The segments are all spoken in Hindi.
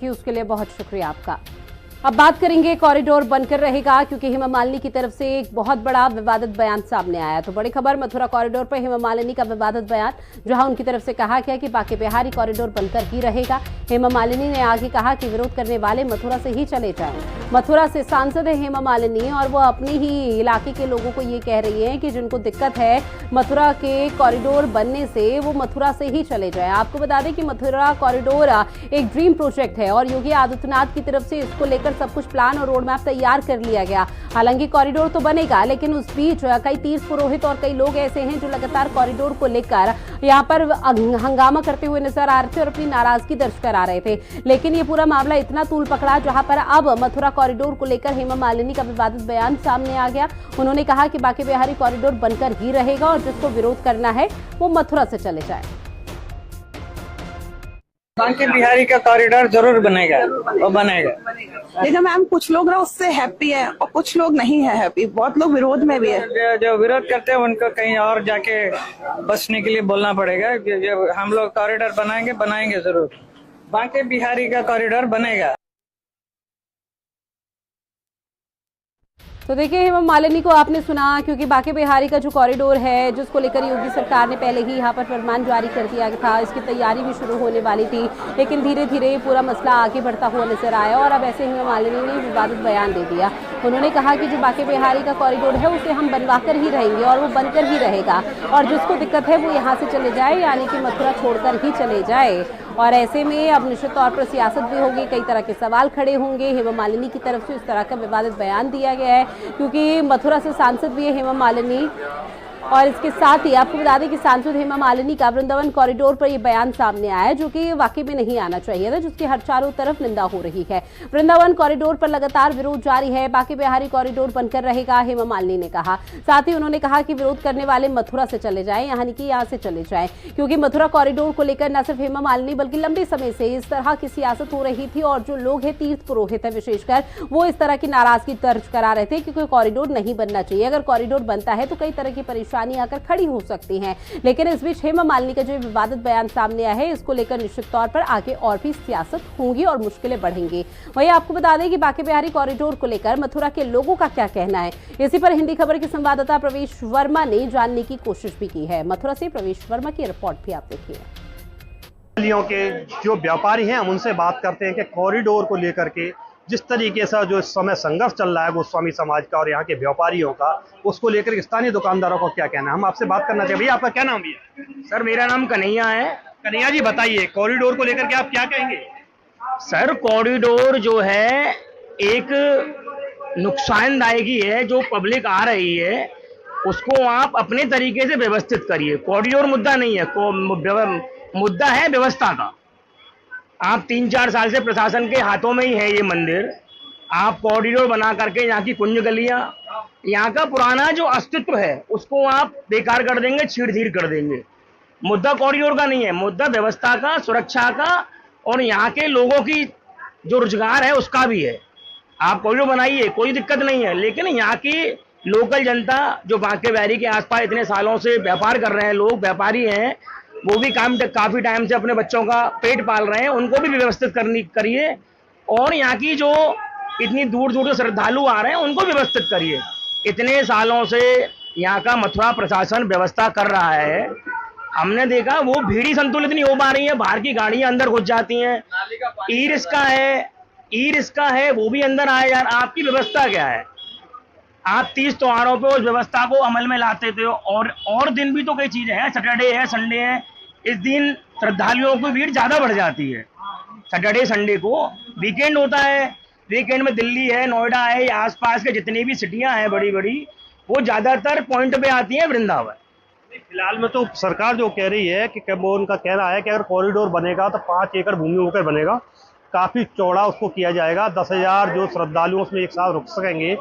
रखी उसके लिए बहुत शुक्रिया आपका। अब बात करेंगे कॉरिडोर बनकर रहेगा, क्योंकि हेमा मालिनी की तरफ से एक बहुत बड़ा विवादित बयान सामने आया। तो बड़ी खबर मथुरा कॉरिडोर पर हेमा मालिनी का विवादित बयान, जहां उनकी तरफ से कहा गया कि बांके बिहारी कॉरिडोर बनकर ही रहेगा। हेमा मालिनी ने आगे कहा कि विरोध करने वाले मथुरा से ही चले जाएं। मथुरा से सांसद है हेमा मालिनी और वो अपने ही इलाके के लोगों को ये कह रही है कि जिनको दिक्कत है मथुरा के कॉरिडोर बनने से, वो मथुरा से ही चले जाएं। आपको बता दें कि मथुरा कॉरिडोर एक ड्रीम प्रोजेक्ट है और योगी आदित्यनाथ की तरफ से इसको लेकर सब कुछ प्लान और रोड मैप तैयार कर लिया गया। हालांकि कॉरिडोर तो बनेगा, लेकिन उस बीच कई तीर्थ पुरोहित और कई लोग ऐसे हैं जो लगातार कॉरिडोर को लेकर यहां पर हंगामा करते हुए नजर आ रहे थे और अपनी नाराजगी दर्ज करा रहे थे। लेकिन ये पूरा मामला इतना तूल पकड़ा, जहां पर अब मथुरा कॉरिडोर को लेकर हेमा मालिनी का विवादित बयान सामने आ गया। उन्होंने कहा कि बांके बिहारी कॉरिडोर बनकर ही रहेगा और जिसको विरोध करना है वो मथुरा से चले जाए। बांके बिहारी का कॉरिडोर जरूर बनेगा और बनेगा। लेकिन मैम कुछ लोग ना उससे हैप्पी हैं और कुछ लोग नहीं है हैप्पी, बहुत लोग विरोध में भी है। जो विरोध करते हैं उनको कहीं और जाके बसने के लिए बोलना पड़ेगा। जो हम लोग कॉरिडोर बनाएंगे जरूर। बांके बिहारी का कॉरिडोर बनेगा। तो देखिए, हेमा मालिनी को आपने सुना, क्योंकि बांके बिहारी का जो कॉरिडोर है जिसको लेकर योगी सरकार ने पहले ही यहाँ पर फरमान जारी कर दिया था, इसकी तैयारी भी शुरू होने वाली थी, लेकिन धीरे धीरे पूरा मसला आगे बढ़ता हुआ नजर आया और अब ऐसे हेमा मालिनी ने विवादित बयान दे दिया। उन्होंने कहा कि जो बांके बिहारी का कॉरिडोर है उसे हम बनवा कर ही रहेंगे और वो बनकर ही रहेगा और जिसको दिक्कत है वो यहाँ से चले जाए, यानी कि मथुरा छोड़कर ही चले जाए। और ऐसे में अब निश्चित तौर पर सियासत भी होगी, कई तरह के सवाल खड़े होंगे। हेमा मालिनी की तरफ से इस तरह का विवादित बयान दिया गया है, क्योंकि मथुरा से सांसद भी है हेमा मालिनी और इसके साथ ही आपको बता दें कि सांसद हेमा मालिनी का वृंदावन कॉरिडोर पर यह बयान सामने आया, जो कि वाकई में नहीं आना चाहिए था, जिसकी हर चारों तरफ निंदा हो रही है। वृंदावन कॉरिडोर पर लगातार विरोध जारी है। बांके बिहारी कॉरिडोर बनकर रहेगा, हेमा मालिनी ने कहा। साथ ही उन्होंने कहा कि विरोध करने वाले मथुरा से चले जाएं, यानी कि यहाँ से चले जाएं, क्योंकि मथुरा कॉरिडोर को लेकर न सिर्फ हेमा मालिनी बल्कि लंबे समय से इस तरह की सियासत हो रही थी और जो लोग हैं तीर्थ पुरोहित है विशेषकर, वो इस तरह की नाराजगी दर्ज करा रहे थे, क्योंकि कॉरिडोर नहीं बनना चाहिए। अगर कॉरिडोर बनता है तो कई तरह की परेशानी आकर खड़ी हो सकती हैं। लेकिन इस बीच हेमा मालिनी का जो विवादित बयान सामने आया है, इसको लेकर निश्चित तौर पर आगे और भी सियासत होगी और मुश्किलें बढ़ेंगी। वहीं आपको बता दें कि बांके बिहारी कॉरिडोर को लेकर मथुरा के लोगों का क्या कहना है, इसी पर हिंदी खबर के संवाददाता प्रवेश वर्मा ने जानने की कोशिश भी की है। मथुरा से प्रवेश वर्मा की रिपोर्ट भी आप देखिए। के जो व्यापारी हैं हम उनसे बात करते हैं कि कॉरिडोर को लेकर के जिस तरीके से जो इस समय संघर्ष चल रहा है गोस्वामी समाज का और यहाँ के व्यापारियों का, उसको लेकर स्थानीय दुकानदारों को क्या कहना है, हम आपसे बात करना चाहिए। भैया आपका क्या नाम है? सर मेरा नाम कन्हैया है। कन्हैया जी बताइए, कॉरिडोर को लेकर के आप क्या कहेंगे? सर कॉरिडोर जो है एक नुकसानदायक ही है, जो पब्लिक आ रही है उसको आप अपने तरीके से व्यवस्थित करिए। कॉरिडोर मुद्दा नहीं है, मुद्दा है व्यवस्था का। आप 3-4 साल से प्रशासन के हाथों में ही है ये मंदिर। आप कॉरिडोर बना करके यहाँ की कुंज गलियां, यहाँ का पुराना जो अस्तित्व है उसको आप बेकार कर देंगे, छीड़-छीड़ कर देंगे। मुद्दा कॉरिडोर का नहीं है, मुद्दा व्यवस्था का, सुरक्षा का और यहाँ के लोगों की जो रोजगार है उसका भी है। आप कॉरिडोर बनाइए, कोई दिक्कत नहीं है, लेकिन यहाँ की लोकल जनता जो बांके बिहारी के आसपास इतने सालों से व्यापार कर रहे हैं, लोग व्यापारी हैं, वो भी काफी टाइम से अपने बच्चों का पेट पाल रहे हैं, उनको भी व्यवस्थित करिए। और यहाँ की जो इतनी दूर दूर से श्रद्धालु आ रहे हैं उनको व्यवस्थित करिए। इतने सालों से यहाँ का मथुरा प्रशासन व्यवस्था कर रहा है, हमने देखा वो भीड़ ही संतुलित नहीं हो पा रही है, बाहर की गाड़ियां अंदर घुस जाती हैं। ई रिक्शा है वो भी अंदर आए यार। आपकी व्यवस्था क्या है? आप 30 त्योहारों पे उस व्यवस्था को अमल में लाते थे और दिन भी तो कई चीजें हैं, सैटरडे है, संडे है, इस दिन श्रद्धालुओं की भीड़ ज्यादा बढ़ जाती है। सैटरडे संडे को वीकेंड होता है, वीकेंड में दिल्ली है, नोएडा है, आसपास के जितनी भी सिटियां हैं बड़ी बड़ी, वो ज्यादातर पॉइंट पे आती है वृंदावन। फिलहाल में तो सरकार जो कह रही है कि वो उनका कहना है कि अगर कॉरिडोर बनेगा तो 5 एकड़ भूमि होकर बनेगा, काफी चौड़ा उसको किया जाएगा, 10,000 जो श्रद्धालु उसमें एक साथ रुक सकेंगे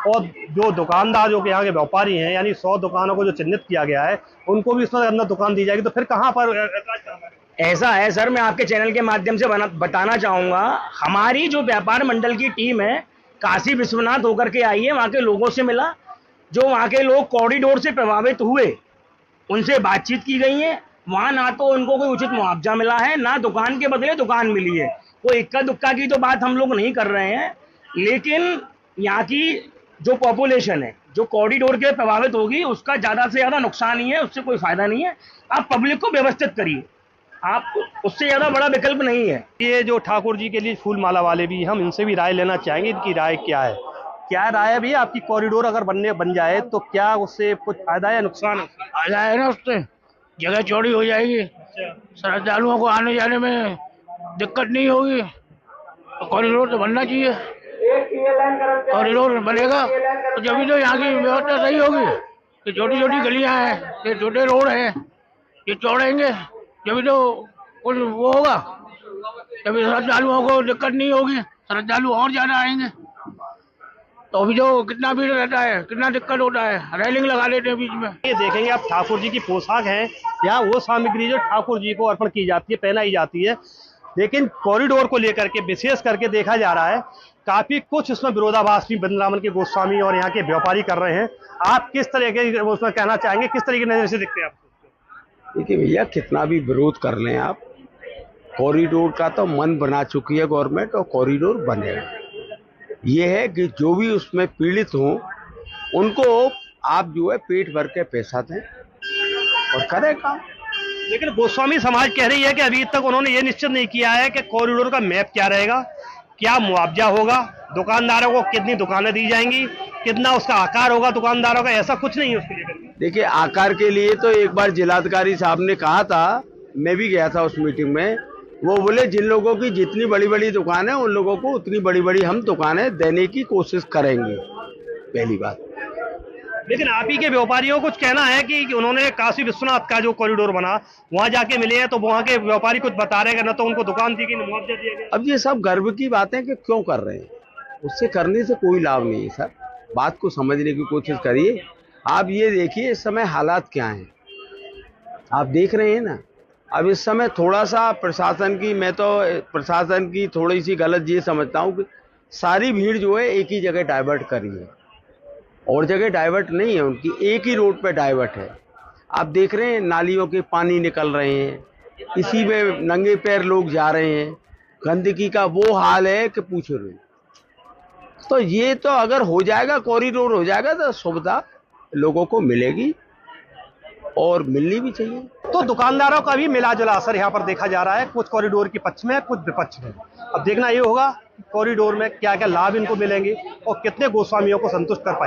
और जो दुकानदार जो कि यहाँ के व्यापारी हैं, यानी 100 दुकानों को जो चिन्हित किया गया है उनको भी इसमें अंदर दुकान दी जाएगी। तो फिर कहाँ पर ऐसा है सर, मैं आपके चैनल के माध्यम से बताना चाहूंगा, हमारी जो व्यापार मंडल की टीम है काशी विश्वनाथ होकर के आई है, वहाँ के लोगों से मिला, जो वहाँ के लोग कॉरिडोर से प्रभावित हुए उनसे बातचीत की गई है। वहाँ ना तो उनको कोई उचित मुआवजा मिला है, ना दुकान के बदले दुकान मिली है। वो इक्का दुक्का की तो बात हम लोग नहीं कर रहे हैं, लेकिन यहाँ की जो पॉपुलेशन है जो कॉरिडोर के प्रभावित होगी उसका ज्यादा से ज्यादा नुकसान ही है, उससे कोई फायदा नहीं है। आप पब्लिक को व्यवस्थित करिए, आप उससे ज्यादा बड़ा विकल्प नहीं है। ये जो ठाकुर जी के लिए फूल माला वाले भी, हम इनसे भी राय लेना चाहेंगे, इनकी राय क्या है? क्या राय है भैया आपकी? कॉरिडोर अगर बन जाए तो क्या उससे कुछ फायदा या नुकसान है? फायदा है ना, उससे जगह चौड़ी हो जाएगी, श्रद्धालुओं को आने जाने में दिक्कत नहीं होगी। तो कॉरिडोर तो बनना चाहिए, कॉरिडोर बनेगा तो जब भी तो यहाँ की व्यवस्था सही होगी। ये छोटी छोटी गलियाँ हैं, ये छोटे रोड हैं, ये चौड़ेंगे जब भी तो कुछ वो होगा, जब श्रद्धालुओं को दिक्कत नहीं होगी, श्रद्धालु और ज्यादा आएंगे। तो अभी जो कितना भीड़ रहता है, कितना दिक्कत होता है, रेलिंग लगा लेते हैं बीच में। ये देखेंगे आप ठाकुर जी की पोशाक है या वो सामग्री जो ठाकुर जी को अर्पण की जाती है, पहनाई जाती है, लेकिन कॉरिडोर को लेकर के विशेष करके देखा जा रहा है काफी कुछ इसमें विरोधाभास भी वृंदावन के गोस्वामी और यहाँ के व्यापारी कर रहे हैं। आप किस तरह के उसमें कहना चाहेंगे, किस तरह की नजर से देखते हैं आप? देखिए भैया, कितना भी विरोध कर लें आप, कॉरिडोर का तो मन बना चुकी है गवर्नमेंट और कॉरिडोर बनेगा। ये है कि जो भी उसमें पीड़ित हों उनको आप जो है पेट भर के पैसा दें और करें काम। लेकिन गोस्वामी समाज कह रही है कि अभी तक उन्होंने ये निश्चित नहीं किया है कि कॉरिडोर का मैप क्या रहेगा, क्या मुआवजा होगा, दुकानदारों को कितनी दुकानें दी जाएंगी, कितना उसका आकार होगा दुकानदारों का, ऐसा कुछ नहीं है उसके लिए। देखिए, आकार के लिए तो एक बार जिलाधिकारी साहब ने कहा था, मैं भी गया था उस मीटिंग में, वो बोले जिन लोगों की जितनी बड़ी बड़ी दुकान है उन लोगों को उतनी बड़ी बड़ी हम दुकानें देने की कोशिश करेंगे, पहली बात। लेकिन आप ही के व्यापारियों को कुछ कहना है कि उन्होंने काशी विश्वनाथ का जो कॉरिडोर बना वहां जाके मिले हैं तो वहां के व्यापारी कुछ बता रहे हैं ना तो उनको दुकान दी गई, ना मुआवजा दिया गया। अब ये सब गर्व की बातें कि क्यों कर रहे हैं, उससे करने से कोई लाभ नहीं है सर। बात को समझने की कोशिश करिए। आप ये देखिए इस समय हालात क्या हैं, आप देख रहे हैं ना। अब इस समय थोड़ा सा प्रशासन की, मैं तो प्रशासन की थोड़ी सी गलत ये समझता हूँ कि सारी भीड़ जो है एक ही जगह डाइवर्ट करी है, और जगह डाइवर्ट नहीं है उनकी, एक ही रोड पे डाइवर्ट है। आप देख रहे हैं नालियों के पानी निकल रहे हैं, इसी में नंगे पैर लोग जा रहे हैं, गंदगी का वो हाल है कि पूछो नहीं। तो ये तो अगर हो जाएगा, कॉरिडोर हो जाएगा तो सुविधा लोगों को मिलेगी और मिलनी भी चाहिए। तो दुकानदारों का भी मिला जुला असर यहाँ पर देखा जा रहा है, कुछ कॉरिडोर के पक्ष में, कुछ विपक्ष में। अब देखना ये होगा कॉरिडोर में क्या क्या लाभ इनको मिलेंगे और कितने गोस्वामियों को संतुष्ट कर पाएंगे।